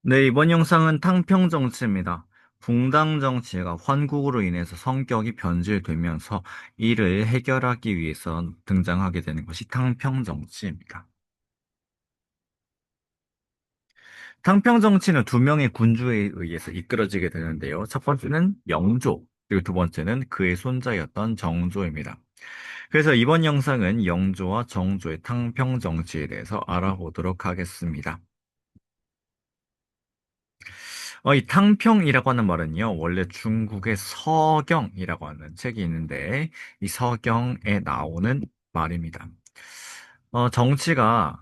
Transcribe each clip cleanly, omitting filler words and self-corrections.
네, 이번 영상은 탕평 정치입니다. 붕당 정치가 환국으로 인해서 성격이 변질되면서 이를 해결하기 위해서 등장하게 되는 것이 탕평 정치입니다. 탕평 정치는 두 명의 군주에 의해서 이끌어지게 되는데요. 첫 번째는 영조, 그리고 두 번째는 그의 손자였던 정조입니다. 그래서 이번 영상은 영조와 정조의 탕평 정치에 대해서 알아보도록 하겠습니다. 이 탕평이라고 하는 말은요, 원래 중국의 서경이라고 하는 책이 있는데, 이 서경에 나오는 말입니다. 정치가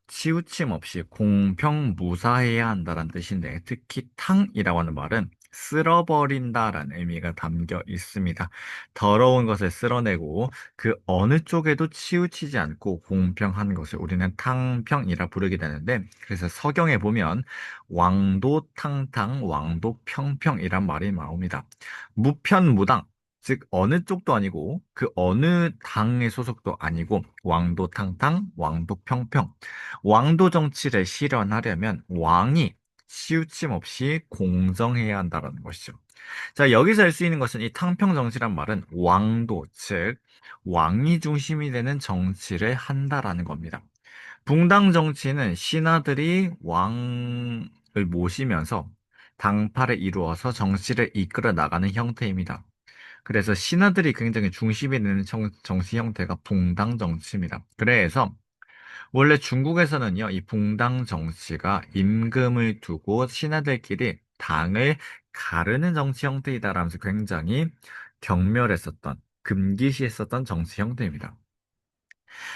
치우침 없이 공평무사해야 한다는 뜻인데, 특히 탕이라고 하는 말은 쓸어버린다라는 의미가 담겨 있습니다. 더러운 것을 쓸어내고 그 어느 쪽에도 치우치지 않고 공평한 것을 우리는 탕평이라 부르게 되는데, 그래서 서경에 보면 왕도탕탕, 왕도평평이란 말이 나옵니다. 무편무당, 즉 어느 쪽도 아니고 그 어느 당의 소속도 아니고 왕도탕탕, 왕도평평. 왕도 정치를 실현하려면 왕이 치우침 없이 공정해야 한다는 것이죠. 자, 여기서 알 수 있는 것은 이 탕평 정치란 말은 왕도, 즉 왕이 중심이 되는 정치를 한다라는 겁니다. 붕당 정치는 신하들이 왕을 모시면서 당파를 이루어서 정치를 이끌어 나가는 형태입니다. 그래서 신하들이 굉장히 중심이 되는 정치 형태가 붕당 정치입니다. 그래서 원래 중국에서는요, 이 붕당 정치가 임금을 두고 신하들끼리 당을 가르는 정치 형태이다라면서 굉장히 경멸했었던, 금기시했었던 정치 형태입니다.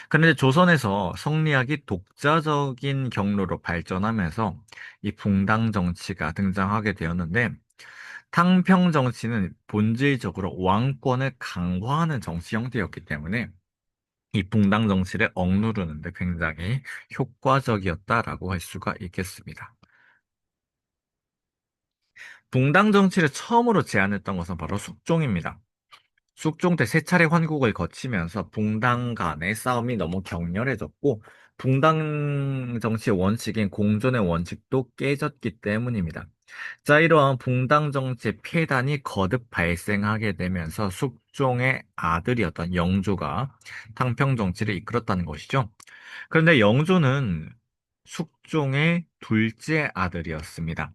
그런데 조선에서 성리학이 독자적인 경로로 발전하면서 이 붕당 정치가 등장하게 되었는데, 탕평 정치는 본질적으로 왕권을 강화하는 정치 형태였기 때문에 이 붕당 정치를 억누르는데 굉장히 효과적이었다라고 할 수가 있겠습니다. 붕당 정치를 처음으로 제안했던 것은 바로 숙종입니다. 숙종 때 세 차례 환국을 거치면서 붕당 간의 싸움이 너무 격렬해졌고 붕당 정치의 원칙인 공존의 원칙도 깨졌기 때문입니다. 자, 이러한 붕당 정치의 폐단이 거듭 발생하게 되면서 숙종의 아들이었던 영조가 탕평 정치를 이끌었다는 것이죠. 그런데 영조는 숙종의 둘째 아들이었습니다.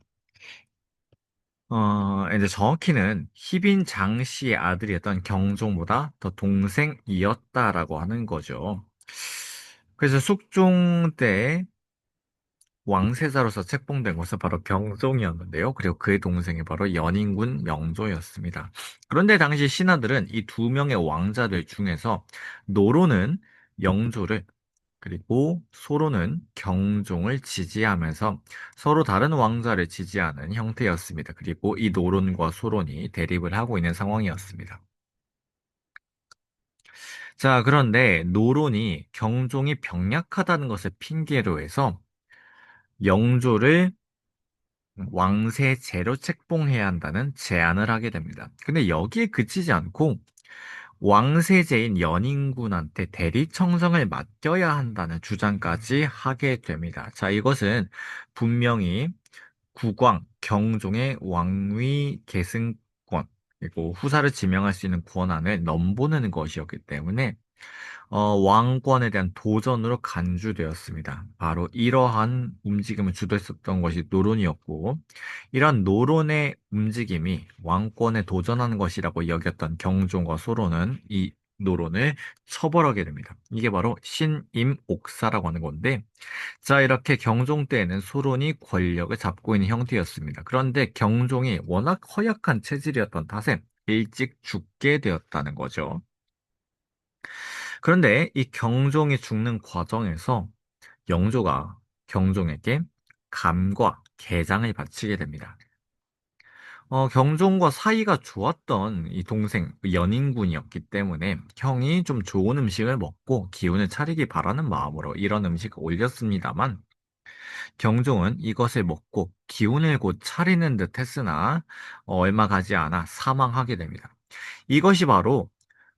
이제 정확히는 희빈 장씨의 아들이었던 경종보다 더 동생이었다라고 하는 거죠. 그래서 숙종 때 왕세자로서 책봉된 것은 바로 경종이었는데요. 그리고 그의 동생이 바로 연인군 영조였습니다. 그런데 당시 신하들은 이 두 명의 왕자들 중에서 노로는 영조를 그리고 소로는 경종을 지지하면서 서로 다른 왕자를 지지하는 형태였습니다. 그리고 이 노론과 소론이 대립을 하고 있는 상황이었습니다. 자, 그런데 노론이 경종이 병약하다는 것을 핑계로 해서 영조를 왕세 제로 책봉해야 한다는 제안을 하게 됩니다. 근데 여기에 그치지 않고 왕세제인 연인군한테 대리청정을 맡겨야 한다는 주장까지 하게 됩니다. 자, 이것은 분명히 국왕, 경종의 왕위 계승권, 그리고 후사를 지명할 수 있는 권한을 넘보는 것이었기 때문에 왕권에 대한 도전으로 간주되었습니다. 바로 이러한 움직임을 주도했었던 것이 노론이었고, 이러한 노론의 움직임이 왕권에 도전하는 것이라고 여겼던 경종과 소론은 이 노론을 처벌하게 됩니다. 이게 바로 신임옥사라고 하는 건데, 자, 이렇게 경종 때에는 소론이 권력을 잡고 있는 형태였습니다. 그런데 경종이 워낙 허약한 체질이었던 탓에 일찍 죽게 되었다는 거죠. 그런데 이 경종이 죽는 과정에서 영조가 경종에게 감과 개장을 바치게 됩니다. 경종과 사이가 좋았던 이 동생 연인군이었기 때문에 형이 좀 좋은 음식을 먹고 기운을 차리기 바라는 마음으로 이런 음식을 올렸습니다만 경종은 이것을 먹고 기운을 곧 차리는 듯 했으나 얼마 가지 않아 사망하게 됩니다. 이것이 바로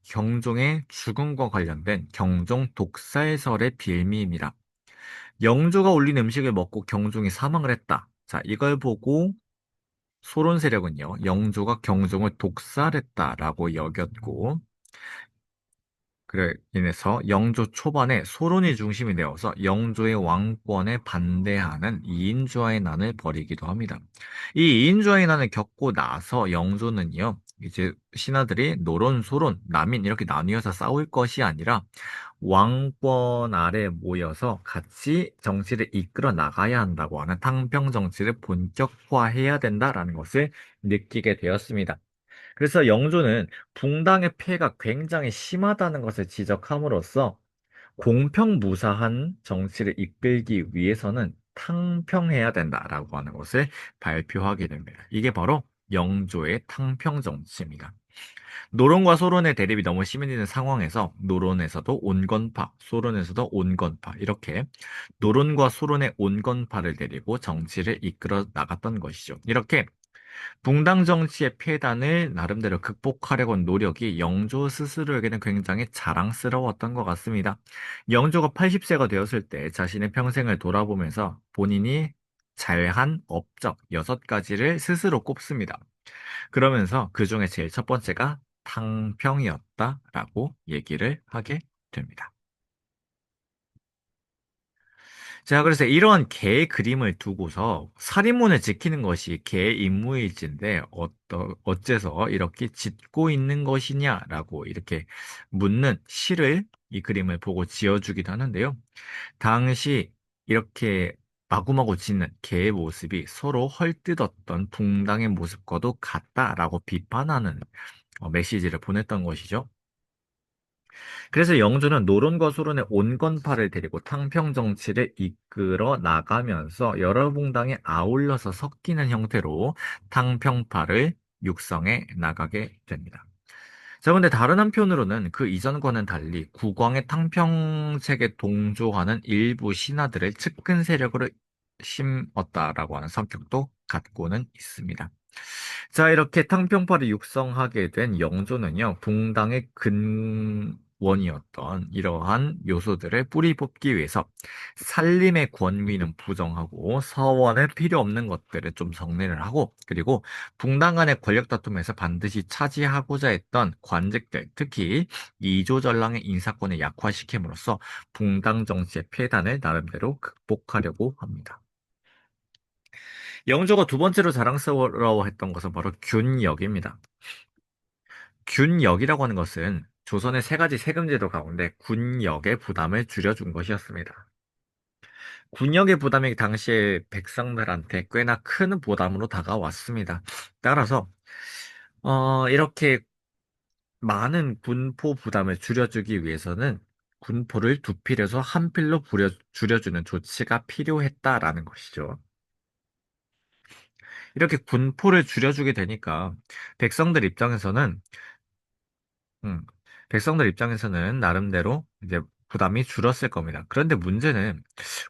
경종의 죽음과 관련된 경종 독살설의 빌미입니다. 영조가 올린 음식을 먹고 경종이 사망을 했다. 자, 이걸 보고 소론 세력은요, 영조가 경종을 독살했다라고 여겼고, 그래 인해서 영조 초반에 소론이 중심이 되어서 영조의 왕권에 반대하는 이인주와의 난을 벌이기도 합니다. 이 이인주와의 난을 겪고 나서 영조는요, 이제 신하들이 노론, 소론, 남인 이렇게 나뉘어서 싸울 것이 아니라 왕권 아래 모여서 같이 정치를 이끌어 나가야 한다고 하는 탕평 정치를 본격화해야 된다라는 것을 느끼게 되었습니다. 그래서 영조는 붕당의 폐해가 굉장히 심하다는 것을 지적함으로써 공평무사한 정치를 이끌기 위해서는 탕평해야 된다라고 하는 것을 발표하게 됩니다. 이게 바로 영조의 탕평 정치입니다. 노론과 소론의 대립이 너무 심해지는 상황에서 노론에서도 온건파, 소론에서도 온건파 이렇게 노론과 소론의 온건파를 데리고 정치를 이끌어 나갔던 것이죠. 이렇게 붕당 정치의 폐단을 나름대로 극복하려고 한 노력이 영조 스스로에게는 굉장히 자랑스러웠던 것 같습니다. 영조가 80세가 되었을 때 자신의 평생을 돌아보면서 본인이 잘한 업적 6가지를 스스로 꼽습니다. 그러면서 그 중에 제일 첫 번째가 탕평이었다라고 얘기를 하게 됩니다. 자, 그래서 이러한 개의 그림을 두고서 살인문을 지키는 것이 개의 임무일진데 어째서 이렇게 짓고 있는 것이냐라고 이렇게 묻는 시를 이 그림을 보고 지어주기도 하는데요. 당시 이렇게 마구마구 짓는 개의 모습이 서로 헐뜯었던 붕당의 모습과도 같다라고 비판하는 메시지를 보냈던 것이죠. 그래서 영조는 노론과 소론의 온건파를 데리고 탕평 정치를 이끌어 나가면서 여러 붕당이 아울러서 섞이는 형태로 탕평파를 육성해 나가게 됩니다. 자, 근데 다른 한편으로는 그 이전과는 달리 국왕의 탕평책에 동조하는 일부 신하들을 측근 세력으로 심었다라고 하는 성격도 갖고는 있습니다. 자, 이렇게 탕평파를 육성하게 된 영조는요, 붕당의 근원이었던 이러한 요소들을 뿌리 뽑기 위해서 살림의 권위는 부정하고 서원에 필요 없는 것들을 좀 정리를 하고, 그리고 붕당 간의 권력 다툼에서 반드시 차지하고자 했던 관직들, 특히 이조전랑의 인사권을 약화시킴으로써 붕당 정치의 폐단을 나름대로 극복하려고 합니다. 영조가 두 번째로 자랑스러워했던 것은 바로 균역입니다. 균역이라고 하는 것은 조선의 세 가지 세금제도 가운데 군역의 부담을 줄여준 것이었습니다. 군역의 부담이 당시에 백성들한테 꽤나 큰 부담으로 다가왔습니다. 따라서 이렇게 많은 군포 부담을 줄여주기 위해서는 군포를 두 필에서 한 필로 줄여주는 조치가 필요했다라는 것이죠. 이렇게 군포를 줄여주게 되니까 백성들 입장에서는 음, 백성들 입장에서는 나름대로 이제 부담이 줄었을 겁니다. 그런데 문제는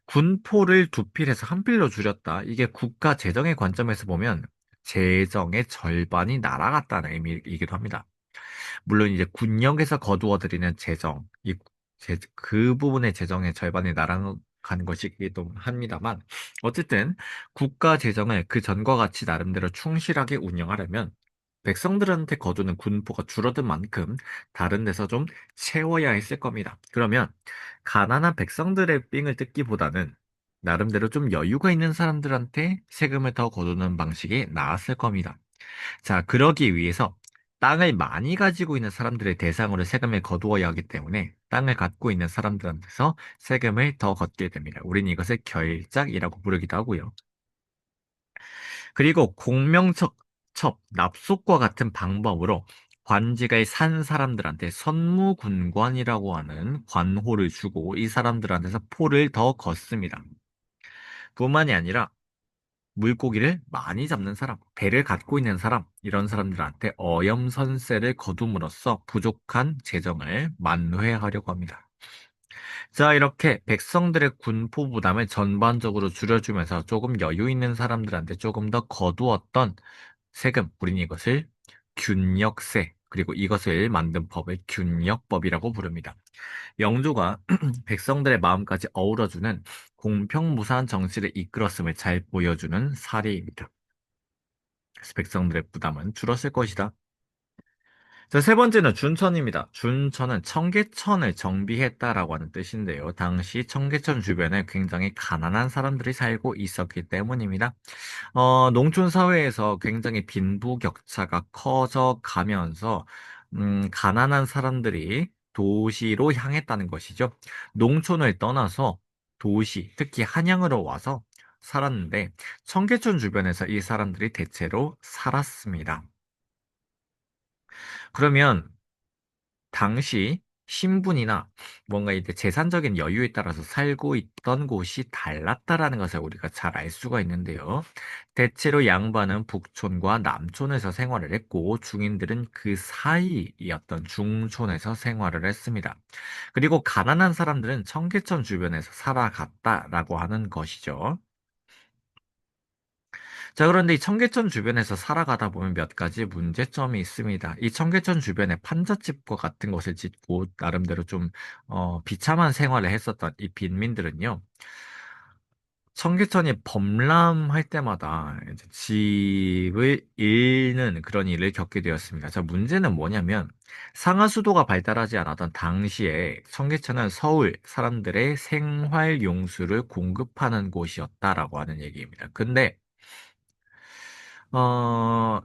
군포를 두 필에서 한 필로 줄였다. 이게 국가 재정의 관점에서 보면 재정의 절반이 날아갔다는 의미이기도 합니다. 물론 이제 군역에서 거두어들이는 재정, 그 부분의 재정의 절반이 날아가는 것이기도 합니다만, 어쨌든 국가 재정을 그 전과 같이 나름대로 충실하게 운영하려면 백성들한테 거두는 군포가 줄어든 만큼 다른 데서 좀 채워야 했을 겁니다. 그러면 가난한 백성들의 삥을 뜯기보다는 나름대로 좀 여유가 있는 사람들한테 세금을 더 거두는 방식이 나았을 겁니다. 자, 그러기 위해서 땅을 많이 가지고 있는 사람들의 대상으로 세금을 거두어야 하기 때문에 땅을 갖고 있는 사람들한테서 세금을 더 걷게 됩니다. 우리는 이것을 결작이라고 부르기도 하고요. 그리고 공명척, 납속과 같은 방법으로 관직을 산 사람들한테 선무군관이라고 하는 관호를 주고 이 사람들한테서 포를 더 걷습니다. 뿐만이 아니라 물고기를 많이 잡는 사람, 배를 갖고 있는 사람, 이런 사람들한테 어염선세를 거둠으로써 부족한 재정을 만회하려고 합니다. 자, 이렇게 백성들의 군포 부담을 전반적으로 줄여주면서 조금 여유 있는 사람들한테 조금 더 거두었던 세금, 우리는 이것을 균역세, 그리고 이것을 만든 법을 균역법이라고 부릅니다. 영조가 백성들의 마음까지 어우러주는 공평무사한 정치를 이끌었음을 잘 보여주는 사례입니다. 그래서 백성들의 부담은 줄었을 것이다. 자, 세 번째는 준천입니다. 준천은 청계천을 정비했다라고 하는 뜻인데요. 당시 청계천 주변에 굉장히 가난한 사람들이 살고 있었기 때문입니다. 농촌 사회에서 굉장히 빈부격차가 커져 가면서, 가난한 사람들이 도시로 향했다는 것이죠. 농촌을 떠나서 도시, 특히 한양으로 와서 살았는데, 청계천 주변에서 이 사람들이 대체로 살았습니다. 그러면 당시 신분이나 뭔가 이제 재산적인 여유에 따라서 살고 있던 곳이 달랐다라는 것을 우리가 잘 알 수가 있는데요. 대체로 양반은 북촌과 남촌에서 생활을 했고 중인들은 그 사이였던 중촌에서 생활을 했습니다. 그리고 가난한 사람들은 청계천 주변에서 살아갔다라고 하는 것이죠. 자, 그런데 이 청계천 주변에서 살아가다 보면 몇 가지 문제점이 있습니다. 이 청계천 주변에 판잣집과 같은 것을 짓고 나름대로 좀 비참한 생활을 했었던 이 빈민들은요. 청계천이 범람할 때마다 이제 집을 잃는 그런 일을 겪게 되었습니다. 자, 문제는 뭐냐면 상하수도가 발달하지 않았던 당시에 청계천은 서울 사람들의 생활 용수를 공급하는 곳이었다라고 하는 얘기입니다. 근데 어,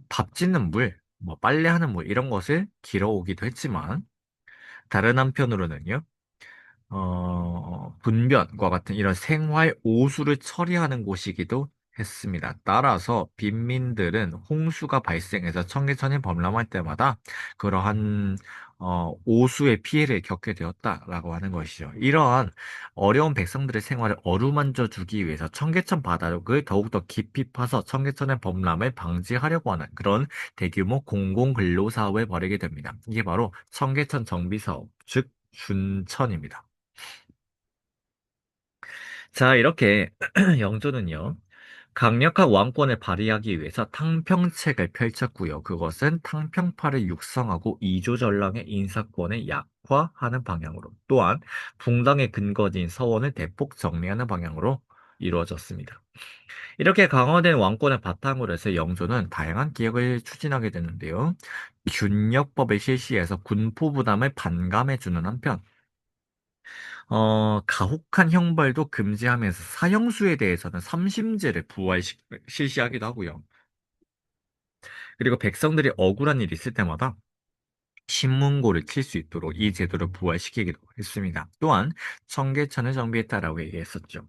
밥 짓는 물, 뭐 빨래하는 물 이런 것을 길어오기도 했지만 다른 한편으로는요. 분변과 같은 이런 생활 오수를 처리하는 곳이기도 했습니다. 따라서 빈민들은 홍수가 발생해서 청계천이 범람할 때마다 그러한 오수의 피해를 겪게 되었다라고 하는 것이죠. 이러한 어려운 백성들의 생활을 어루만져 주기 위해서 청계천 바닥을 더욱더 깊이 파서 청계천의 범람을 방지하려고 하는 그런 대규모 공공근로사업을 벌이게 됩니다. 이게 바로 청계천 정비사업, 즉 준천입니다. 자, 이렇게 영조는요, 강력한 왕권을 발휘하기 위해서 탕평책을 펼쳤고요. 그것은 탕평파를 육성하고 이조전랑의 인사권을 약화하는 방향으로, 또한 붕당의 근거지인 서원을 대폭 정리하는 방향으로 이루어졌습니다. 이렇게 강화된 왕권을 바탕으로 해서 영조는 다양한 개혁을 추진하게 되는데요. 균역법을 실시해서 군포 부담을 반감해주는 한편, 가혹한 형벌도 금지하면서 사형수에 대해서는 삼심제를 실시하기도 하고요. 그리고 백성들이 억울한 일이 있을 때마다 신문고를 칠 수 있도록 이 제도를 부활시키기도 했습니다. 또한 청계천을 정비했다라고 얘기했었죠.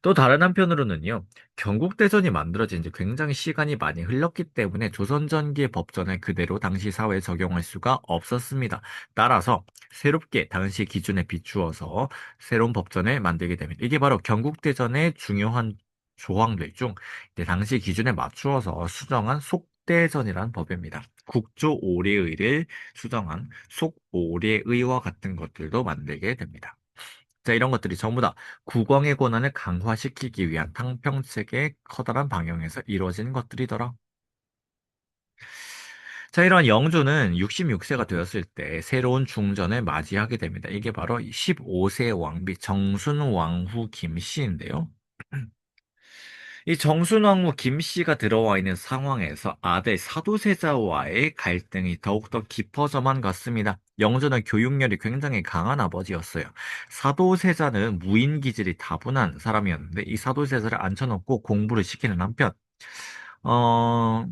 또 다른 한편으로는요, 경국대전이 만들어진 지 굉장히 시간이 많이 흘렀기 때문에 조선 전기의 법전을 그대로 당시 사회에 적용할 수가 없었습니다. 따라서 새롭게 당시 기준에 비추어서 새로운 법전을 만들게 됩니다. 이게 바로 경국대전의 중요한 조항들 중 이제 당시 기준에 맞추어서 수정한 속대전이라는 법입니다. 국조 오례의를 수정한 속오례의와 같은 것들도 만들게 됩니다. 자, 이런 것들이 전부 다 국왕의 권한을 강화시키기 위한 탕평책의 커다란 방향에서 이루어진 것들이더라. 자, 이런 영조는 66세가 되었을 때 새로운 중전을 맞이하게 됩니다. 이게 바로 15세 왕비 정순왕후 김씨인데요. 이 정순왕후 김씨가 들어와 있는 상황에서 아들 사도세자와의 갈등이 더욱더 깊어져만 갔습니다. 영조는 교육열이 굉장히 강한 아버지였어요. 사도세자는 무인 기질이 다분한 사람이었는데 이 사도세자를 앉혀놓고 공부를 시키는 한편, 어,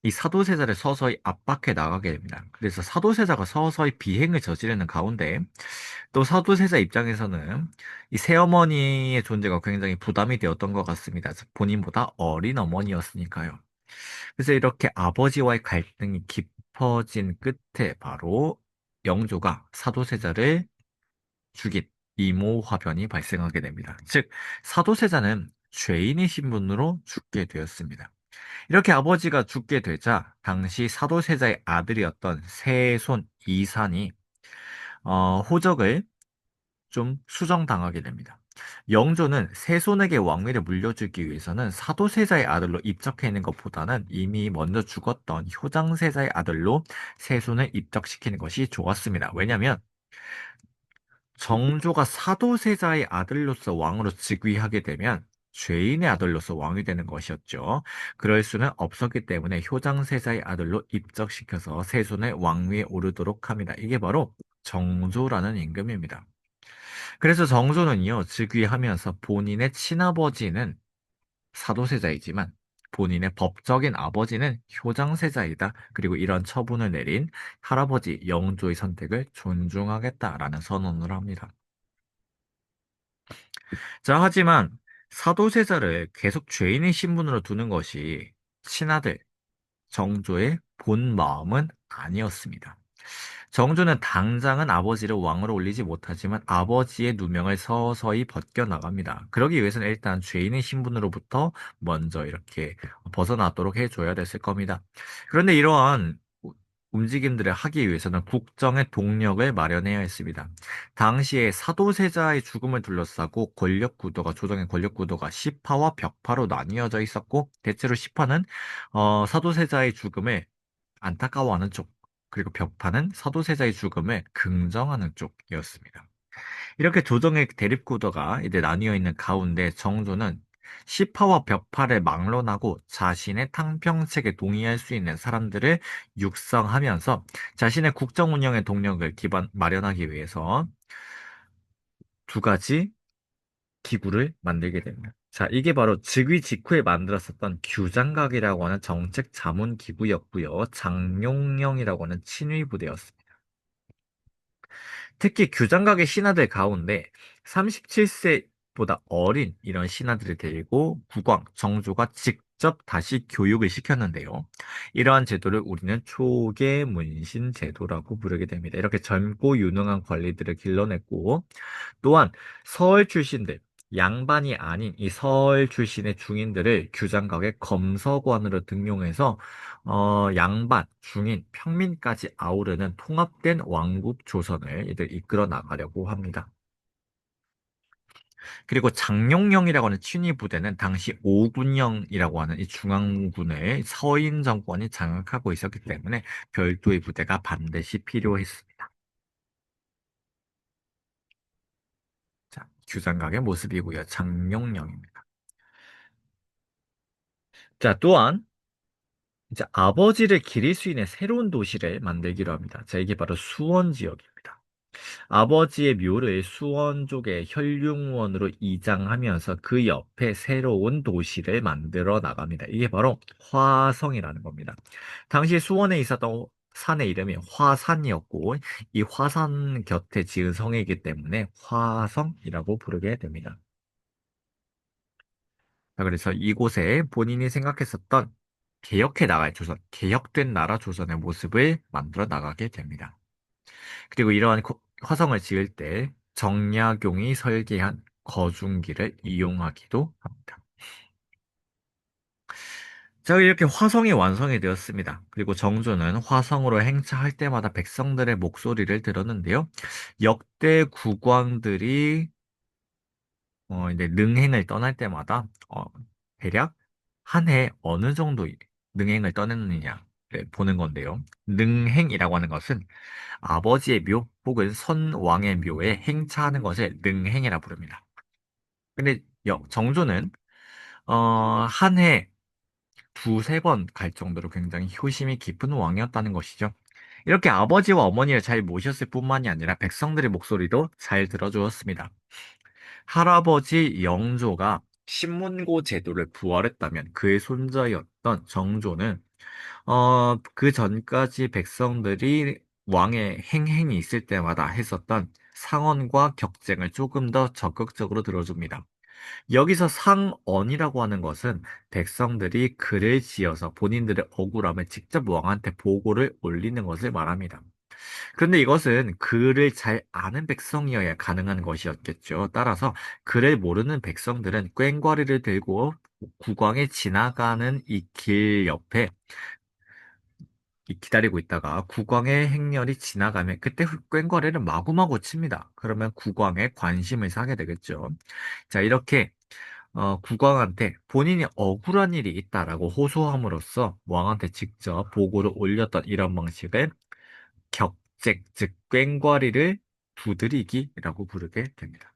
이 사도세자를 서서히 압박해 나가게 됩니다. 그래서 사도세자가 서서히 비행을 저지르는 가운데 또 사도세자 입장에서는 이 새어머니의 존재가 굉장히 부담이 되었던 것 같습니다. 본인보다 어린 어머니였으니까요. 그래서 이렇게 아버지와의 갈등이 깊어진 끝에 바로 영조가 사도세자를 죽인 이모화변이 발생하게 됩니다. 즉, 사도세자는 죄인의 신분으로 죽게 되었습니다. 이렇게 아버지가 죽게 되자 당시 사도세자의 아들이었던 세손 이산이 호적을 좀 수정당하게 됩니다. 영조는 세손에게 왕위를 물려주기 위해서는 사도세자의 아들로 입적해 있는 것보다는 이미 먼저 죽었던 효장세자의 아들로 세손을 입적시키는 것이 좋았습니다. 왜냐하면 정조가 사도세자의 아들로서 왕으로 즉위하게 되면 죄인의 아들로서 왕이 되는 것이었죠. 그럴 수는 없었기 때문에 효장세자의 아들로 입적시켜서 세손의 왕위에 오르도록 합니다. 이게 바로 정조라는 임금입니다. 그래서 정조는요, 즉위하면서 본인의 친아버지는 사도세자이지만 본인의 법적인 아버지는 효장세자이다. 그리고 이런 처분을 내린 할아버지 영조의 선택을 존중하겠다라는 선언을 합니다. 자, 하지만 사도세자를 계속 죄인의 신분으로 두는 것이 친아들 정조의 본 마음은 아니었습니다. 정조는 당장은 아버지를 왕으로 올리지 못하지만 아버지의 누명을 서서히 벗겨나갑니다. 그러기 위해서는 일단 죄인의 신분으로부터 먼저 이렇게 벗어나도록 해줘야 됐을 겁니다. 그런데 이러한 움직임들을 하기 위해서는 국정의 동력을 마련해야 했습니다. 당시에 사도세자의 죽음을 둘러싸고 조정의 권력 구도가 시파와 벽파로 나뉘어져 있었고, 대체로 시파는 사도세자의 죽음을 안타까워하는 쪽, 그리고 벽파는 사도세자의 죽음을 긍정하는 쪽이었습니다. 이렇게 조정의 대립구도가 이제 나뉘어 있는 가운데 정조는 시파와 벽파를 막론하고 자신의 탕평책에 동의할 수 있는 사람들을 육성하면서 자신의 국정 운영의 동력을 마련하기 위해서 두 가지 기구를 만들게 됩니다. 자, 이게 바로 즉위 직후에 만들었었던 규장각이라고 하는 정책 자문 기구였고요. 장룡령이라고 하는 친위 부대였습니다. 특히 규장각의 신하들 가운데 37세보다 어린 이런 신하들을 데리고 국왕, 정조가 직접 다시 교육을 시켰는데요. 이러한 제도를 우리는 초계문신 제도라고 부르게 됩니다. 이렇게 젊고 유능한 관리들을 길러냈고, 또한 서울 출신들, 양반이 아닌 이 서울 출신의 중인들을 규장각의 검서관으로 등용해서 양반, 중인, 평민까지 아우르는 통합된 왕국 조선을 이들 이끌어 나가려고 합니다. 그리고 장룡령이라고 하는 친위 부대는 당시 오군령이라고 하는 이 중앙군을 서인 정권이 장악하고 있었기 때문에 별도의 부대가 반드시 필요했습니다. 자, 규장각의 모습이고요. 장룡령입니다. 자, 또한 이제 아버지를 기릴 수 있는 새로운 도시를 만들기로 합니다. 자, 이게 바로 수원 지역입니다. 아버지의 묘를 수원 쪽의 현룡원으로 이장하면서 그 옆에 새로운 도시를 만들어 나갑니다. 이게 바로 화성이라는 겁니다. 당시 수원에 있었던 산의 이름이 화산이었고, 이 화산 곁에 지은 성이기 때문에 화성이라고 부르게 됩니다. 자, 그래서 이곳에 본인이 생각했었던 개혁해 나갈 조선, 개혁된 나라 조선의 모습을 만들어 나가게 됩니다. 그리고 이러한 화성을 지을 때 정약용이 설계한 거중기를 이용하기도 합니다. 자, 이렇게 화성이 완성이 되었습니다. 그리고 정조는 화성으로 행차할 때마다 백성들의 목소리를 들었는데요. 역대 국왕들이 이제 능행을 떠날 때마다 대략 한 해 어느 정도 능행을 떠냈느냐를 보는 건데요. 능행이라고 하는 것은 아버지의 묘 혹은 선왕의 묘에 행차하는 것을 능행이라 부릅니다. 근데 정조는 한 해 두세 번 갈 정도로 굉장히 효심이 깊은 왕이었다는 것이죠. 이렇게 아버지와 어머니를 잘 모셨을 뿐만이 아니라 백성들의 목소리도 잘 들어주었습니다. 할아버지 영조가 신문고 제도를 부활했다면 그의 손자였던 정조는 그 전까지 백성들이 왕의 행행이 있을 때마다 했었던 상언과 격쟁을 조금 더 적극적으로 들어줍니다. 여기서 상언이라고 하는 것은 백성들이 글을 지어서 본인들의 억울함을 직접 왕한테 보고를 올리는 것을 말합니다. 그런데 이것은 글을 잘 아는 백성이어야 가능한 것이었겠죠. 따라서 글을 모르는 백성들은 꽹과리를 들고 국왕이 지나가는 이 길 옆에 기다리고 있다가 국왕의 행렬이 지나가면 그때 꽹과리를 마구마구 칩니다. 그러면 국왕의 관심을 사게 되겠죠. 자, 이렇게 국왕한테 본인이 억울한 일이 있다라고 호소함으로써 왕한테 직접 보고를 올렸던 이런 방식을 격책, 즉 꽹과리를 두드리기라고 부르게 됩니다.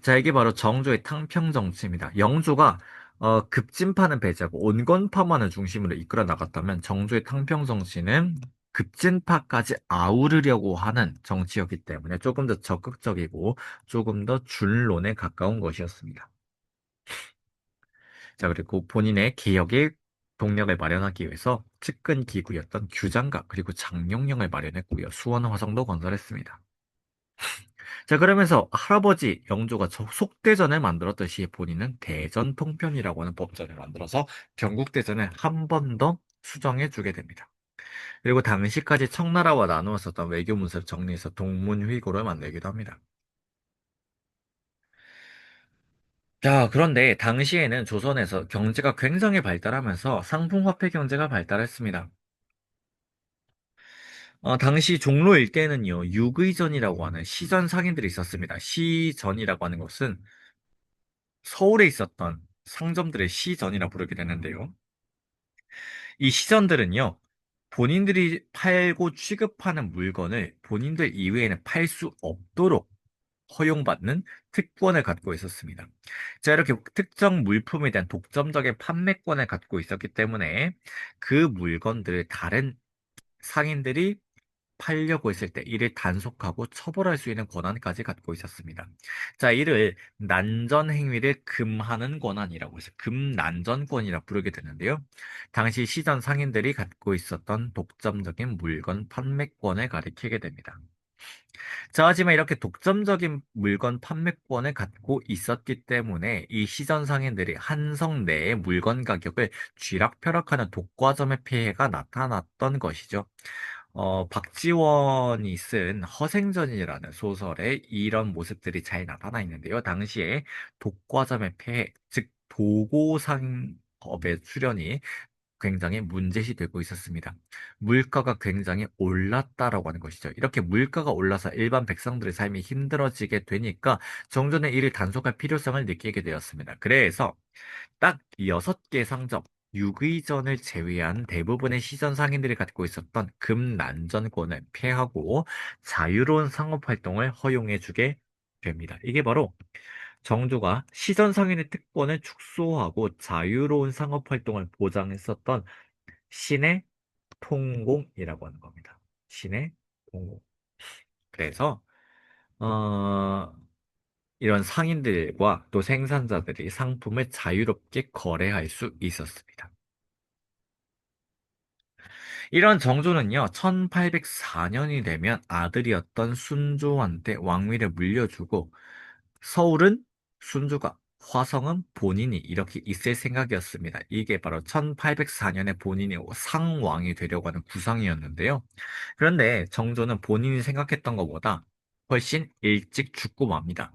자, 이게 바로 정조의 탕평 정치입니다. 영조가 급진파는 배제하고 온건파만을 중심으로 이끌어 나갔다면 정조의 탕평 정치는 급진파까지 아우르려고 하는 정치였기 때문에 조금 더 적극적이고 조금 더 준론에 가까운 것이었습니다. 자, 그리고 본인의 개혁의 동력을 마련하기 위해서 측근 기구였던 규장각 그리고 장룡령을 마련했고요. 수원 화성도 건설했습니다. 자, 그러면서 할아버지 영조가 속대전을 만들었듯이 본인은 대전통편이라고 하는 법전을 만들어서 경국대전을 한 번 더 수정해 주게 됩니다. 그리고 당시까지 청나라와 나누었었던 외교 문서를 정리해서 동문회고를 만들기도 합니다. 자, 그런데 당시에는 조선에서 경제가 굉장히 발달하면서 상품화폐 경제가 발달했습니다. 당시 종로 일대는요, 육의전이라고 하는 시전 상인들이 있었습니다. 시전이라고 하는 것은 서울에 있었던 상점들의 시전이라 부르게 되는데요. 이 시전들은요, 본인들이 팔고 취급하는 물건을 본인들 이외에는 팔 수 없도록 허용받는 특권을 갖고 있었습니다. 자, 이렇게 특정 물품에 대한 독점적인 판매권을 갖고 있었기 때문에 그 물건들을 다른 상인들이 팔려고 했을 때 이를 단속하고 처벌할 수 있는 권한까지 갖고 있었습니다. 자, 이를 난전 행위를 금하는 권한이라고 해서 금난전권이라 부르게 되는데요. 당시 시전 상인들이 갖고 있었던 독점적인 물건 판매권을 가리키게 됩니다. 자, 하지만 이렇게 독점적인 물건 판매권을 갖고 있었기 때문에 이 시전 상인들이 한성 내의 물건 가격을 쥐락펴락하는 독과점의 피해가 나타났던 것이죠. 박지원이 쓴 허생전이라는 소설에 이런 모습들이 잘 나타나 있는데요. 당시에 독과점의 폐해, 즉 도고상업의 출현이 굉장히 문제시 되고 있었습니다. 물가가 굉장히 올랐다라고 하는 것이죠. 이렇게 물가가 올라서 일반 백성들의 삶이 힘들어지게 되니까 정조는 이를 단속할 필요성을 느끼게 되었습니다. 그래서 딱 6개 상점, 육의전을 제외한 대부분의 시전 상인들이 갖고 있었던 금난전권을 폐하고 자유로운 상업활동을 허용해주게 됩니다. 이게 바로 정조가 시전 상인의 특권을 축소하고 자유로운 상업활동을 보장했었던 신의 통공이라고 하는 겁니다. 신의 통공. 그래서 어, 이런 상인들과 또 생산자들이 상품을 자유롭게 거래할 수 있었습니다. 이런 정조는요, 1804년이 되면 아들이었던 순조한테 왕위를 물려주고 서울은 순조가, 화성은 본인이 이렇게 있을 생각이었습니다. 이게 바로 1804년에 본인이 상왕이 되려고 하는 구상이었는데요. 그런데 정조는 본인이 생각했던 것보다 훨씬 일찍 죽고 맙니다.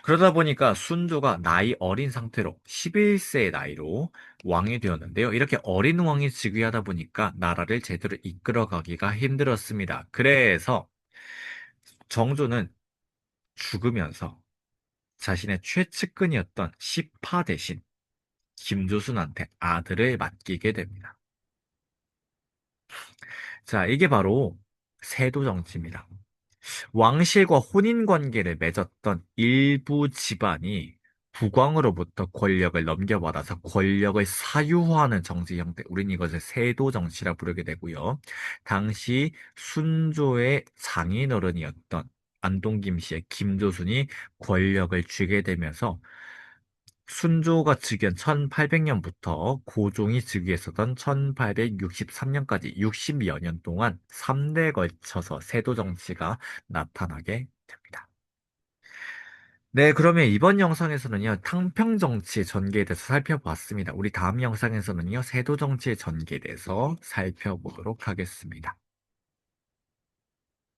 그러다 보니까 순조가 나이 어린 상태로 11세의 나이로 왕이 되었는데요. 이렇게 어린 왕이 즉위하다 보니까 나라를 제대로 이끌어가기가 힘들었습니다. 그래서 정조는 죽으면서 자신의 최측근이었던 시파 대신 김조순한테 아들을 맡기게 됩니다. 자, 이게 바로 세도 정치입니다. 왕실과 혼인 관계를 맺었던 일부 집안이 국왕으로부터 권력을 넘겨받아서 권력을 사유화하는 정치 형태, 우린 이것을 세도 정치라 부르게 되고요. 당시 순조의 장인어른이었던 안동김 씨의 김조순이 권력을 쥐게 되면서 순조가 즉위한 1800년부터 고종이 즉위했었던 1863년까지 60여 년 동안 3대에 걸쳐서 세도 정치가 나타나게 됩니다. 네, 그러면 이번 영상에서는요, 탕평 정치의 전개에 대해서 살펴봤습니다. 우리 다음 영상에서는요, 세도 정치의 전개에 대해서 살펴보도록 하겠습니다.